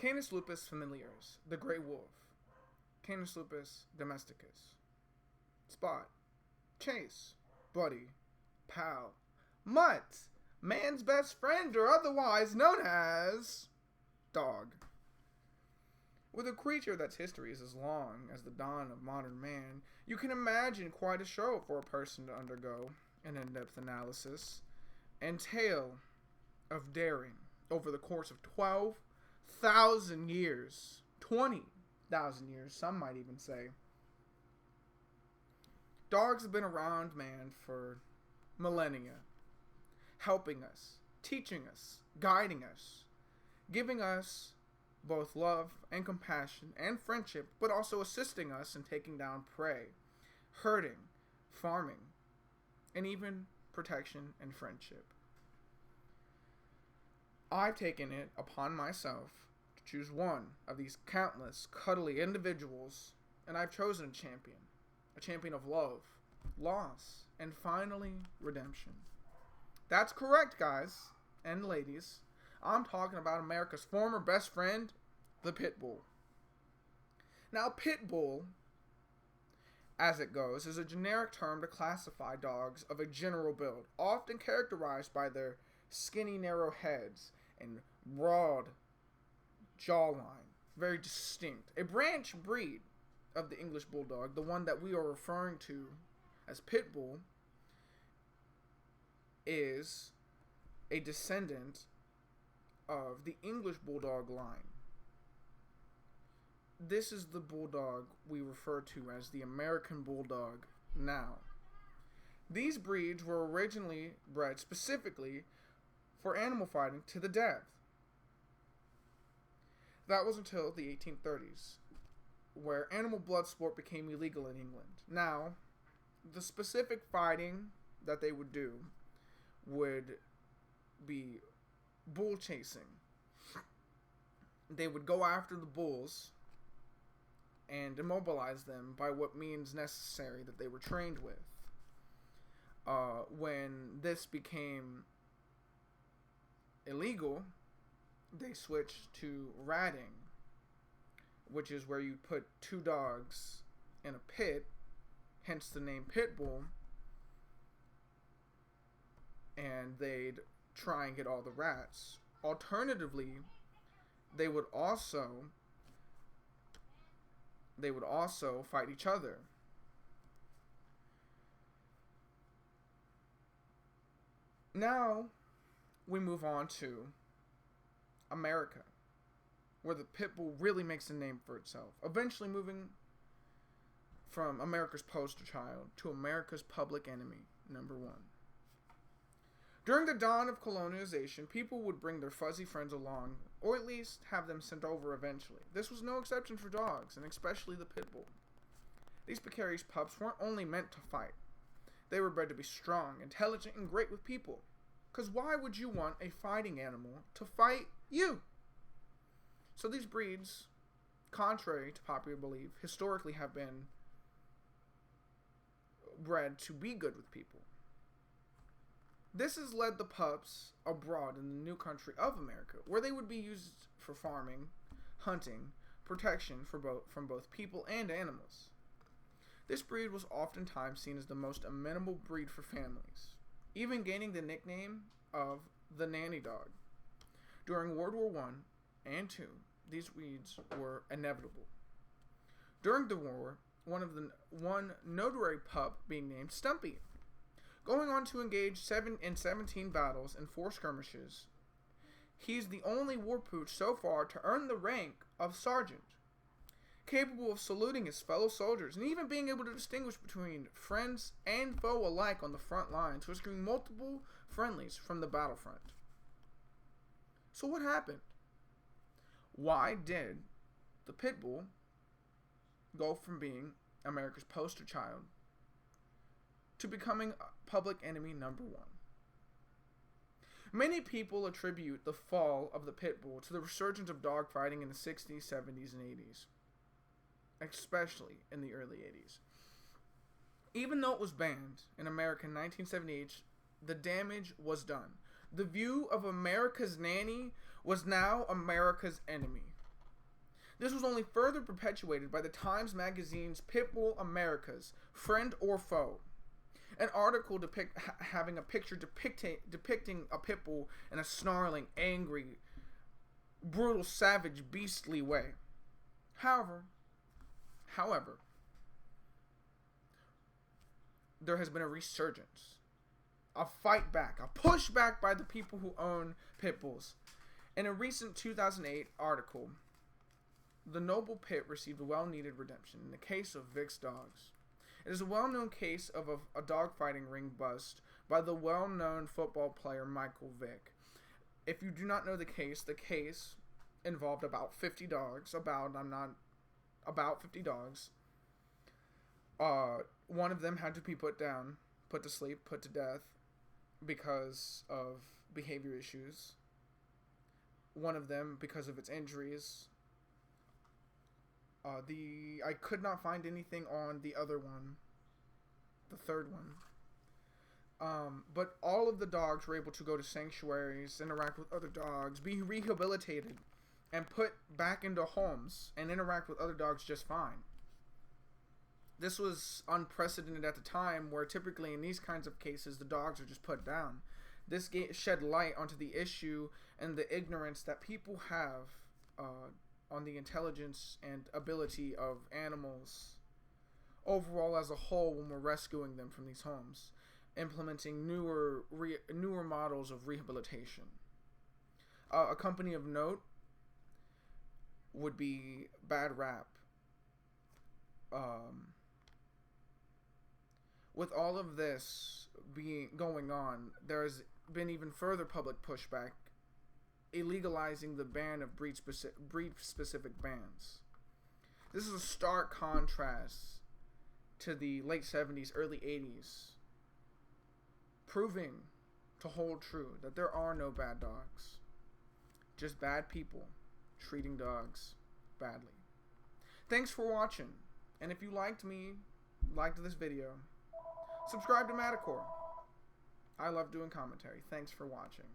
Canis lupus familiaris, the gray wolf. Canis lupus domesticus. Spot. Chase. Buddy. Pal. Mutt. Man's best friend, or otherwise known as dog. With a creature that's history is as long as the dawn of modern man, you can imagine quite a show for a person to undergo an in-depth analysis and tale of daring over the course of 12,000 years. 20,000 years, some might even say. Dogs have been around man for millennia, helping us, teaching us, guiding us, giving us both love and compassion and friendship, but also assisting us in taking down prey, herding, farming, and even protection and friendship. I've taken it upon myself to choose one of these countless cuddly individuals, and I've chosen a champion of love, loss, and finally, redemption. That's correct, guys and ladies. I'm talking about America's former best friend, the Pit Bull. Now, Pit Bull, as it goes, is a generic term to classify dogs of a general build, often characterized by their skinny, narrow heads and broad jawline. Very distinct. A branch breed of the English Bulldog, the one that we are referring to as Pit Bull, is a descendant of the English Bulldog line. This is the bulldog we refer to as the American Bulldog now. These breeds were originally bred specifically for animal fighting to the death. That was until the 1830s, where animal blood sport became illegal in England. Now, the specific fighting that they would do would be bull chasing. They would go after the bulls and immobilize them by what means necessary that they were trained with. When this became illegal, they switched to ratting, which is where you put two dogs in a pit, hence the name Pit Bull, and they'd try and get all the rats. Alternatively, they would also fight each other. Now, we move on to America, where the Pit Bull really makes a name for itself, eventually moving from America's poster child to America's public enemy, number one. During the dawn of colonization, people would bring their fuzzy friends along, or at least have them sent over eventually. This was no exception for dogs, and especially the Pit Bull. These precarious pups weren't only meant to fight. They were bred to be strong, intelligent, and great with people. Because why would you want a fighting animal to fight you? So these breeds, contrary to popular belief, historically have been bred to be good with people. This has led the pups abroad in the new country of America, where they would be used for farming, hunting, protection from both people and animals. This breed was oftentimes seen as the most amenable breed for families, even gaining the nickname of the nanny dog. During World War I and II, these breeds were inevitable. During the war, one notorious pup being named Stumpy, going on to engage 17 battles and 4 skirmishes. He's the only war pooch so far to earn the rank of sergeant, capable of saluting his fellow soldiers and even being able to distinguish between friends and foe alike on the front lines, rescuing multiple friendlies from the battlefront. So what happened? Why did the Pit Bull go from being America's poster child to becoming public enemy number one? Many people attribute the fall of the Pit Bull to the resurgence of dogfighting in the 60s, 70s, and 80s, especially in the early 80s. Even though it was banned in America in 1978, the damage was done. The view of America's nanny was now America's enemy. This was only further perpetuated by the Times Magazine's Pitbull America's Friend or Foe. An article having a picture depicting a pit bull in a snarling, angry, brutal, savage, beastly way. However, there has been a resurgence, a fight back, a pushback by the people who own pit bulls. In a recent 2008 article, the noble pit received a well-needed redemption in the case of Vic's dogs. It is a well-known case of a dogfighting ring bust by the well-known football player Michael Vick. If you do not know the case involved about 50 dogs. About 50 dogs. One of them had to be put down, put to sleep, put to death because of behavior issues. One of them because of its injuries. I could not find anything on the other one, the third one. But all of the dogs were able to go to sanctuaries, interact with other dogs, be rehabilitated, and put back into homes and interact with other dogs just fine. This was unprecedented at the time, where typically in these kinds of cases the dogs are just put down. This shed light onto the issue and the ignorance that people have on the intelligence and ability of animals overall as a whole when we're rescuing them from these homes, implementing newer models of rehabilitation. A company of note would be Bad Rap. With all of this going on, there has been even further public pushback, illegalizing the ban of breed-specific bans. This is a stark contrast to the late 70s, early 80s, proving to hold true that there are no bad dogs, just bad people treating dogs badly. Thanks for watching, and if you liked this video, subscribe to Matacore. I love doing commentary. Thanks for watching.